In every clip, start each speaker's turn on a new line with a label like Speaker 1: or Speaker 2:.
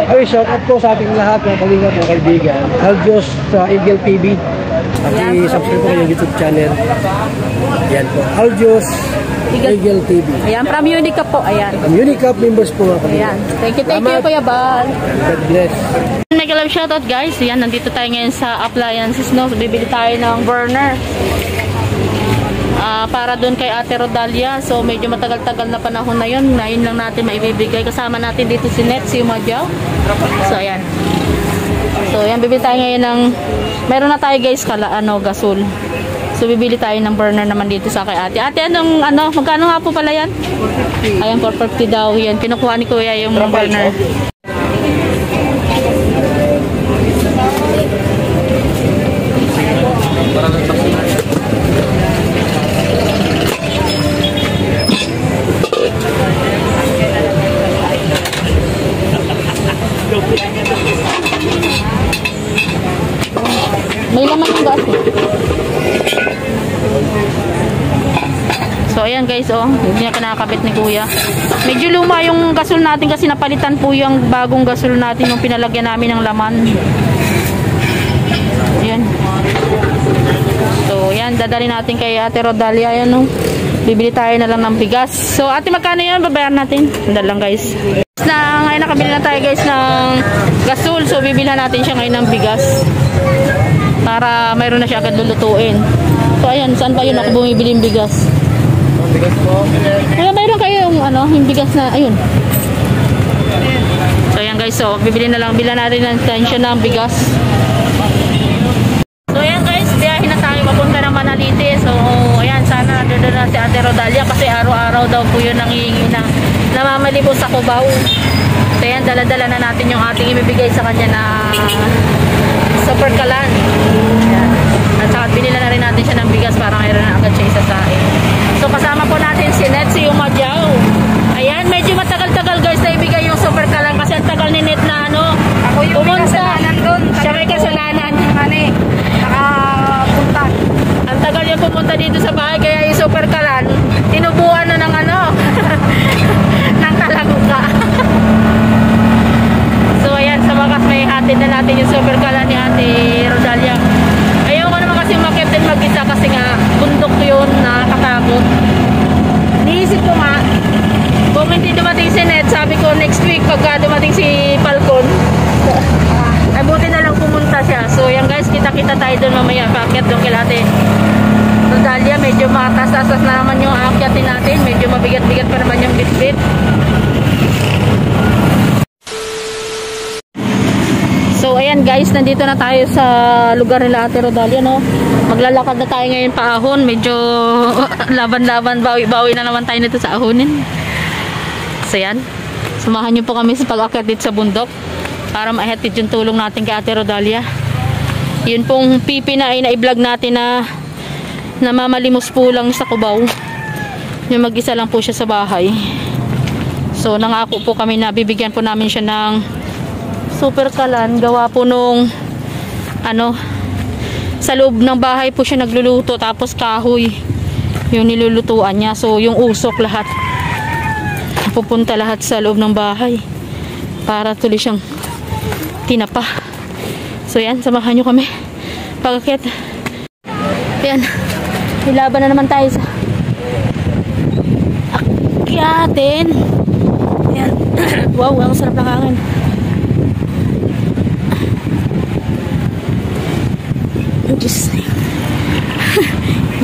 Speaker 1: Ay, shout out po sa ating lahat ng kalingap ng kaibigan. Aljos sa Eagle TV. Paki-subscribe po yung YouTube channel. Ayan po. Aljos Eagle TV.
Speaker 2: Ayan, from Unicap po. Ayan.
Speaker 1: From Unicap members po.
Speaker 2: Ayan. Thank you, Kuya Bal.
Speaker 1: God bless.
Speaker 2: Mega love shoutout guys. Ayan, nandito tayo ngayon sa appliances, no? So, bibili tayo ng burner. Para doon kay Ate Rodalia. So medyo matagal-tagal na panahon na yun. Ngayon lang natin maibibigay. Kasama natin dito si Net, si Umadjaw. So ayan. So ayan, bibili tayo ngayon ng, meron na tayo guys gasol. So bibili tayo ng burner naman dito sa kay Ate. Ate, magkano nga po pala yan? 450. Ayan, 450 daw yan. Kinukuha ni Kuya yung burner. May laman yung gas eh. So ayan guys, hindi na kinakabit ni Kuya. Medyo luma yung gasol natin kasi napalitan po yung bagong gasol natin yung pinalagyan namin ng laman. Ayan. So ayan, dadali natin kay Ate Rodalia. Ayan, bibili tayo na lang ng bigas. So ate, magkano yun? Babayaran natin. Sandal lang guys. Ngayon nakabili na tayo guys ng gasol. So bibilhan natin siya ngayon ng bigas. Para mayroon na siya agad lulutuin. So ayan, saan ba yun ako bumibili yung bigas? Bigas po. Kaya mayroon kayo yung bigas na, ayun. So ayan guys, so bibili na lang, bilan natin siya ng bigas. So ayan guys, biyahin na tayo papunta ng Manalite. So ayan, sana doon na si Ate Rodalia kasi araw-araw daw po yun nangihingi ng namamali po sa Cubao. So ayan, dala-dala na natin yung ating ibibigay sa kanya na super kalan. Ayan. At saka binila na rin natin siya ng bigas para mayroon na agad siya isasain. So kasama po natin si Net, si Umadjaw. Ayan, medyo matagal-tagal guys na ibigay yung super kalan kasi ang tagal ni Net na
Speaker 3: ako yung kasalanan doon.
Speaker 2: Siya may kasalanan.
Speaker 3: Nakapunta.
Speaker 2: Ang tagal yung pumunta dito sa bahay kaya yung super kalan tinubuan na ng ng kalaguka. So ayan, sa wakas may hatid na natin yung super kalan ni Ate Rodalia. Ayaw ko naman kasi makipin mag-isa kasi nga bundok yun, nakakatakot. Niisip ko nga, kung hindi dumating si Net, sabi ko next week pagka dumating si Falcon, ay buti na lang pumunta siya. So yan guys, kita-kita tayo doon mamaya, paakyat doon kay Ate Rodalia. Medyo matas-asas na naman yung aakyatin natin, medyo mabigat-bigat pa naman yung bitbit. So ayan guys, nandito na tayo sa lugar nila Ate Rodalia, no. Maglalakad na tayo ngayon pa ahon. Medyo laban-laban, bawi-bawi na naman tayo nito sa ahonin. So yan, samahan niyo po kami sa pag-akyat dito sa bundok para maihatid yung tulong natin kay Ate Rodalia. Yun pong pipi na ay na-vlog natin na namamalimos po lang sa Cubao. Yung mag-isa lang po siya sa bahay. So nangako po kami na bibigyan po namin siya ng super kalan. Gawa po nung sa loob ng bahay po siya nagluluto, tapos kahoy yung nilulutuan niya. So yung usok lahat pupunta lahat sa loob ng bahay para tuloy siyang tinapa. So yan, samahan nyo kami pag-akyat. Yan, hilaban na naman tayo sa akyatin. Yan. Wow, ang sarap ng hangin.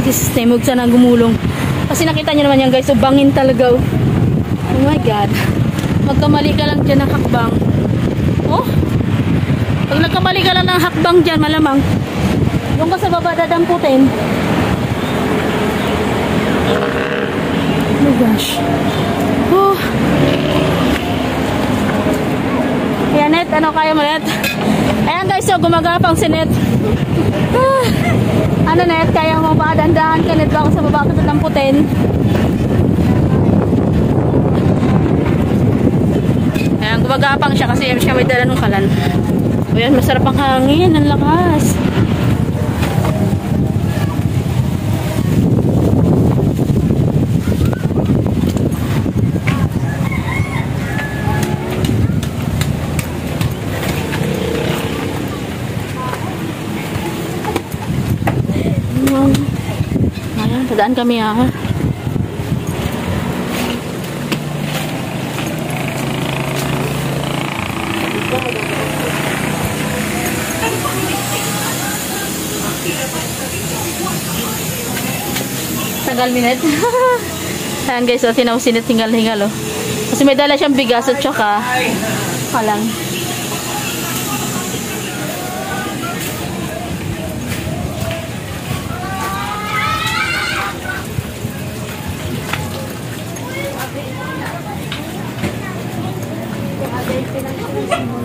Speaker 2: Just name, huwag sana gumulong. Kasi nakita nyo naman yan guys, so bangin talaga. Oh my god, magkamali ka lang dyan ng hakbang. Oh, pag nagkamali ka lang ng hakbang dyan, malamang doon ka sa baba dadamputin. Oh my gosh. Oh. Ayan Net, kaya mo Net? Ayan guys, so gumagapang si Net. Net, kaya mo ba? Dandahan ka Net, baka sa baba ka dadamputin. Ayan, gumagapang siya kasi siya may dala ng kalan. Ayan, masarap ang hangin, ang lakas. Dadaan kami ha. Tagal minute. Ayan guys, so sinausinit hingal-hingal oh. Kasi may dala siyang bigas at saka kalang.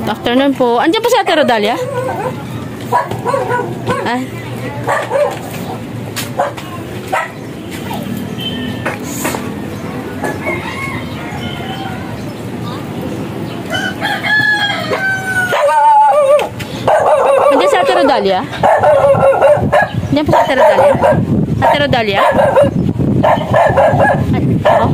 Speaker 2: Afternoon po. Andiyan po si Ate Rodalia? Ah. Andiyan si Ate Rodalia? Andiyan po si Ate Rodalia? Ate Rodalia? Oh.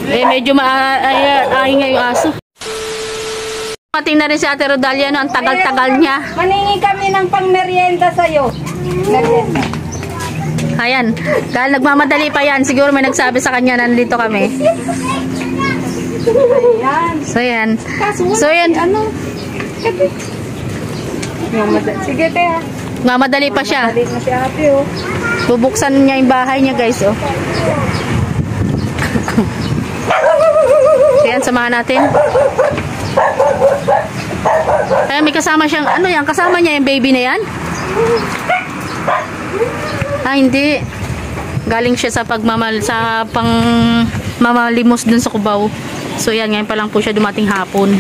Speaker 2: Eh, medyo maingay yung aso. Mating na rin si Ate Rodalia, no? Ang tagal-tagal niya.
Speaker 3: Maningi kami ng pang-merienda sa'yo. Merienda.
Speaker 2: Ayan. Dahil nagmamadali pa yan, siguro may nagsabi sa kanya na nandito kami.
Speaker 3: Ayan.
Speaker 2: So, yan. So, yan.
Speaker 3: Ano? Sige, te ha.
Speaker 2: Mamadali pa siya.
Speaker 3: Mamadali na si ate, oh.
Speaker 2: Bubuksan niya yung bahay niya, guys, oh. So, yan. Samahan natin. Ayan, may kasama siyang, ano yan? Kasama niya yung baby na yan? Ah, hindi. Galing siya sa mamalimos dun sa Cubao. So, ayan. Ngayon pa lang po siya dumating hapon.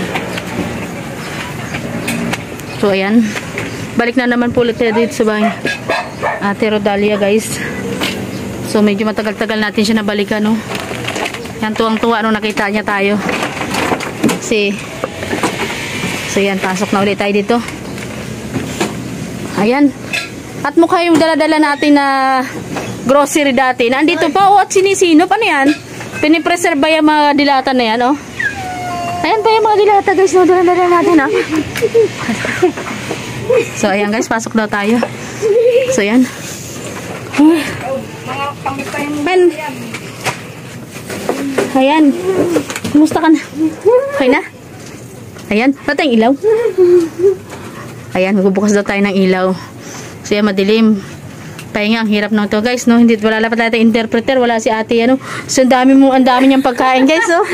Speaker 2: So, ayan. Balik na naman po ulit dito sa bahay Ate Rodalia, guys. So, medyo matagal-tagal natin siya nabalikan, no? Yan, tuwang-tuwa nung nakita niya tayo. So, yan. Pasok na ulit tayo dito. Ayan. At mukha yung dala-dala natin na grocery dati. Nandito pa, oh, at sinisinop. Ano yan? Pinipreserve ba yung mga dilata na yan, oh? Ayan pa yung mga dilata, guys. No, dala-dala natin, ah. So, ayan, guys. Pasok daw tayo. So, ayan. Men. Ayan. Kumusta ka na? Okay na? Ayan. Ba't ang ilaw? Ayan. Magbubukas daw tayo ng ilaw. So, yan, madilim. Pahinga, ang hirap na ito, guys, no? Hindi, wala dapat natin interpreter. Wala si ate, ano? So, ang dami niyang pagkain, guys, no?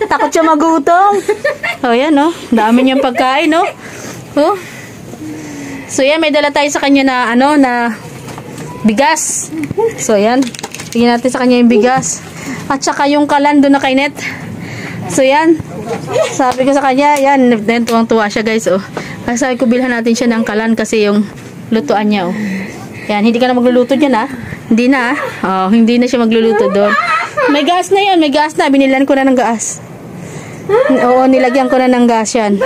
Speaker 2: Takot siya magutom. Oh, yan, no? Dami niyang pagkain, no? Oh. So, yan, may dala tayo sa kanya na, ano, na bigas. So, yan. Tingnan natin sa kanya yung bigas. At saka yung kalan doon na kay Net. So, yan. Sabi ko sa kanya, yan, tuwang-tuwa siya, guys, oh. Kasi sabi ko, bilhan natin siya ng kalan kasi yung lutuan niya, oh. Yan, hindi ka na magluluto dyan, ah. Hindi na, ah. Oh, hindi na siya magluluto doon. May gas na yan, may gas na. Binilan ko na ng gas. Oo, nilagyan ko na ng gas yan.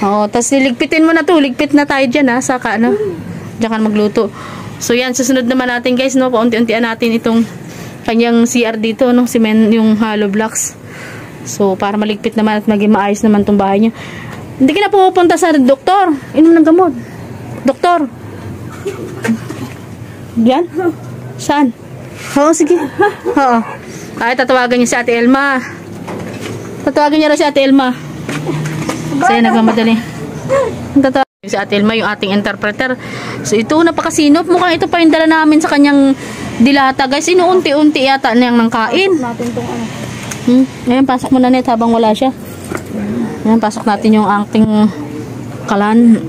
Speaker 2: Oo, tapos niligpitin mo na to. Ligpit na tayo dyan, ha. Saka, ano, dyan ka magluto. So, yan, susunod naman natin, guys, no. Paunti-untian natin itong kanyang CR dito, no. Cement, yung hollow blocks. So, para maligpit naman at maging maayos naman itong bahay niya. Hindi ka na pupunta sa doktor. Inom ng gamot. Doktor. Yan? Saan? Oo, sige. Oo. Ay, tatawagan niya si Ate Elma. Tatawagan niya rin si Ate Elma. Kasi nagmamadali. Tatawagan si Ate Elma, yung ating interpreter. So, ito, napakasinop. Mukhang ito pa yung dala namin sa kanyang dilata. Guys, inuunti-unti yata niyang nang kain. Ngayon, pasok mo na Net habang wala siya. Ngayon, pasok natin yung ating kalan.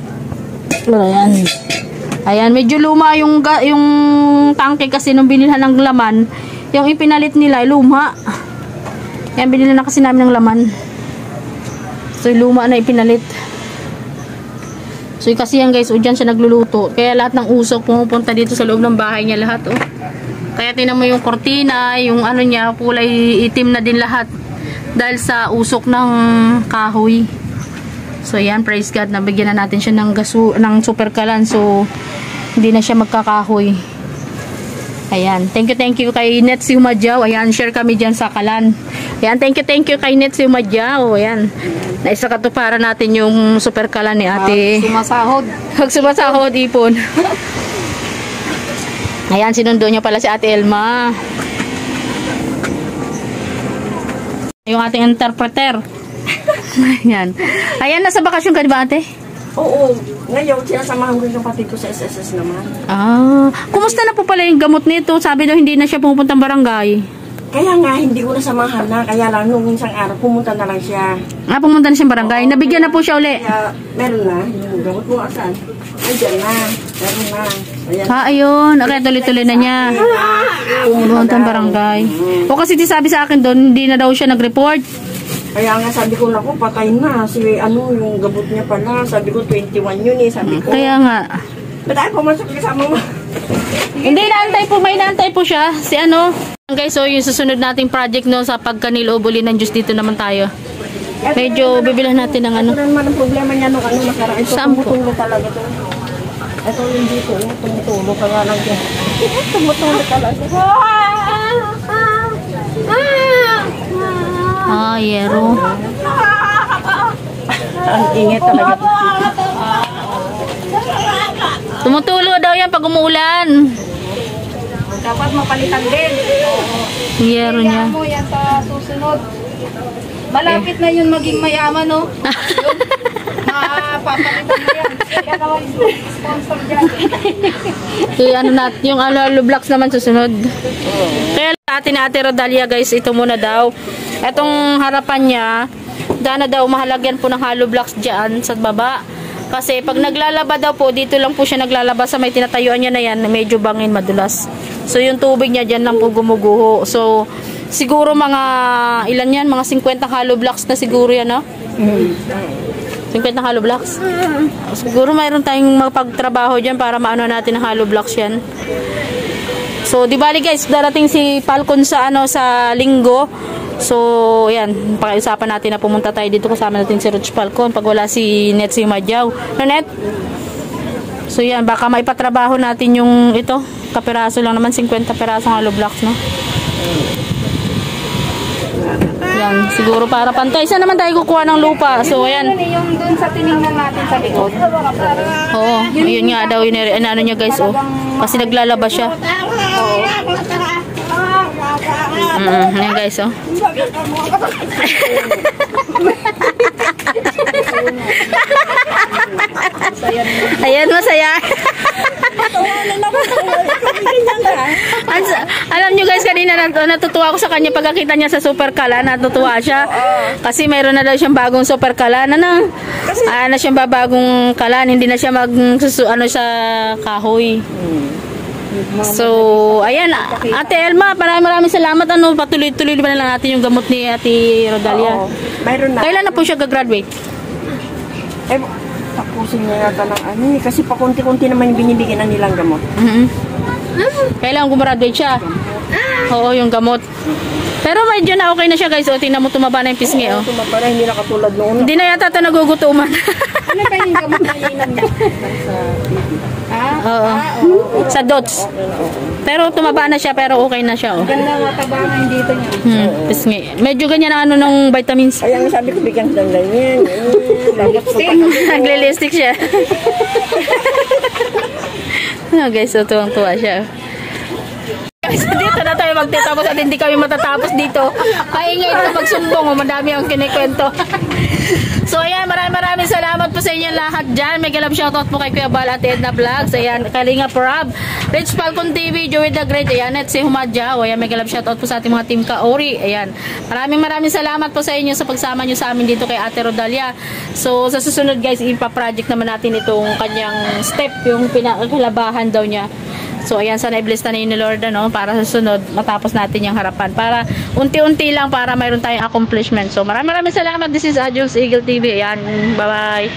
Speaker 2: Ayan. Ayan, medyo luma yung tangke kasi nung binilhan ng laman, yung ipinalit nila, luma. Ayan, binilhan na kasi namin ng laman. So, luma na ipinalit. So, kasi yan guys, o dyan siya nagluluto. Kaya lahat ng usok pumupunta dito sa loob ng bahay niya lahat, oh. Kaya tinan mo yung kortina, yung ano niya, kulay itim na din lahat. Dahil sa usok ng kahoy. So, ayan, praise God, nabigyan na natin siya ng super kalan. So, hindi na siya magkakahoy. Ayan, thank you kay Net si Humadyaw. Ayan, share kami dyan sa kalan. Ayan, thank you kay Netsi Madjao. Ayan. Naisa katuparan natin yung super kala ni ate.
Speaker 3: Sumasahod.
Speaker 2: Pag sumasahod, ipon. Ayan, sinundo niya pala si Ate Elma. Yung ating interpreter. Ayan. Ayan, nasa bakasyon ka, di ba, ate?
Speaker 4: Oo. Ngayon, sinasamahan ko yung kapatid ko sa SSS naman.
Speaker 2: Ah. Kumusta na po pala yung gamot nito? Sabi daw hindi na siya pumupuntang barangay.
Speaker 4: Kaya nga, hindi ko nasamahan na. Kaya lang, nung isang araw, pumunta na lang siya.
Speaker 2: Ah, pumunta na siyang barangay. Nabigyan na po siya uli.
Speaker 4: Kaya, meron na. Yung gamot mo asan? Andiyan na. Meron na. Ayan.
Speaker 2: Ah, ayun. Okay, tuloy-tuloy na niya. Pumuntang barangay. O kasi sabi sa akin doon, hindi na daw siya nag-report.
Speaker 4: Kaya nga, sabi ko, naku, patay na. Si, yung gamot niya pala. Sabi ko, 21 yun eh. Sabi ko,
Speaker 2: Kaya nga.
Speaker 4: ba't tayo pumasok kasama mo?
Speaker 2: Hindi, naantay po. May naantay po siya. Si ano. Guys, so yung susunod nating project no, sa pagkanilo o buli ng Diyos, dito naman tayo. Medyo bibilhan natin ng ano.
Speaker 4: Ito naman ang problema niya nung nakaraan. Ito,
Speaker 2: Saan po?
Speaker 4: tumutulo talaga to. Ito yung dito, tumutulo ka nga lang dyan. Tumutulo talaga.
Speaker 2: Ah, yero.
Speaker 4: Ang ingit talaga.
Speaker 2: Tumutulo daw yan pag umuulan.
Speaker 3: Dapat mapalitan din.
Speaker 2: Yero niya.
Speaker 3: Kaya mo yan sa susunod. Malapit na yun maging mayaman, no? Mapapalitan na yan. Kaya naman sponsor dyan.
Speaker 2: So, ano natin, yung Halo Blocks naman susunod. Kaya atin na Ate Rodalia, guys, ito muna daw. Etong harapan niya, dana daw mahalagyan po ng Halo Blocks dyan sa baba. Kasi pag naglalaba daw po, dito lang po siya naglalaba sa may tinatayuan niya na yan, medyo bangin, madulas. So yung tubig niya dyan lang po gumuguho. So siguro mga, ilan yan? Mga 50 hollow blocks na siguro yan, no? 50 hollow blocks? Siguro mayroon tayong mapagtrabaho dyan para maano natin ang hollow blocks yan. So di bali guys, darating si Falcon sa ano, sa Linggo. So, ayan, pakiusapan natin na pumunta tayo dito, kasama natin si Roch Falcon pag wala si Netsi Madjao. Net? So, yan, baka maipatrabaho natin yung ito, kapiraso lang naman, 50 pirasong hollow blocks, no? Yan, siguro para pantay. Saan naman tayo kukuha ng lupa? So, ayan.
Speaker 3: Yung dun sa tinignan natin sa likod.
Speaker 2: Oo, yun nga daw, yun, ano niya guys, oh. Kasi naglalaba siya. Ayan guys, oh. Ayan, masaya. Alam nyo guys, kanina natutuwa ako sa kanya pagkakita niya sa super kala, natutuwa siya. Kasi mayroon na daw siyang bagong super kala na siyang babagong kalan, hindi na siya ano sa kahoy. So, ayan, Ate Elma, maraming salamat. Ano, patuloy-tuloy ba na lang natin yung gamot ni Ate Rodalia?
Speaker 4: Oo, mayroon na.
Speaker 2: Kailan na po siya gagraduate?
Speaker 4: Eh, tapusin niya yata ng ano eh. Kasi pakunti-kunti naman yung binibigyan na nilang gamot.
Speaker 2: Kailan gumraduate siya? Oo, yung gamot. Pero medyo na okay na siya guys. O, tingnan mo, tumaba na yung pisngi.
Speaker 4: Oo, tumaba na, hindi na katulad noon.
Speaker 2: Hindi na yata ito nagugutuman.
Speaker 3: Ano pa yung gamot na ilan niya?
Speaker 2: Oo. Sa dots. Pero tumaba na siya, pero okay na siya. Oh.
Speaker 3: Ganda mataba nga yung dito niya.
Speaker 2: Pisngi. Medyo ganyan ang ano ng vitamins.
Speaker 4: Kaya nga sabi ko, bigyan ng ganyan.
Speaker 2: Nagle-lipstick siya. Oh, guys, so tuwang-tuwa siya. Guys, dito na tayo magtitapos at hindi kami matatapos dito. Kaingay ito magsumbong. Madami ang kinikwento. So, ayan, maraming salamat po sa inyo lahat dyan. May galap shoutout po kay Kuya Bal at Edna Vlogs. Ayan, Kalinga Prab, Rich Falcon TV, Joey the Great. Ayan, at si Humadjao. Ayan, may galap shoutout po sa ating mga team Kaori. Ayan, maraming salamat po sa inyo sa pagsama nyo sa amin dito kay Ate Rodalia. So, sa susunod guys, ipa-project naman natin itong kanyang step, yung pinakalabahan daw niya. So, ayan, sana i-bless na ni Lord, ano, para sa sunod, matapos natin yung harapan. Para, unti-unti lang, para mayroon tayong accomplishment. So, maraming salamat. This is Adjus Eagle TV. Ayan, bye-bye.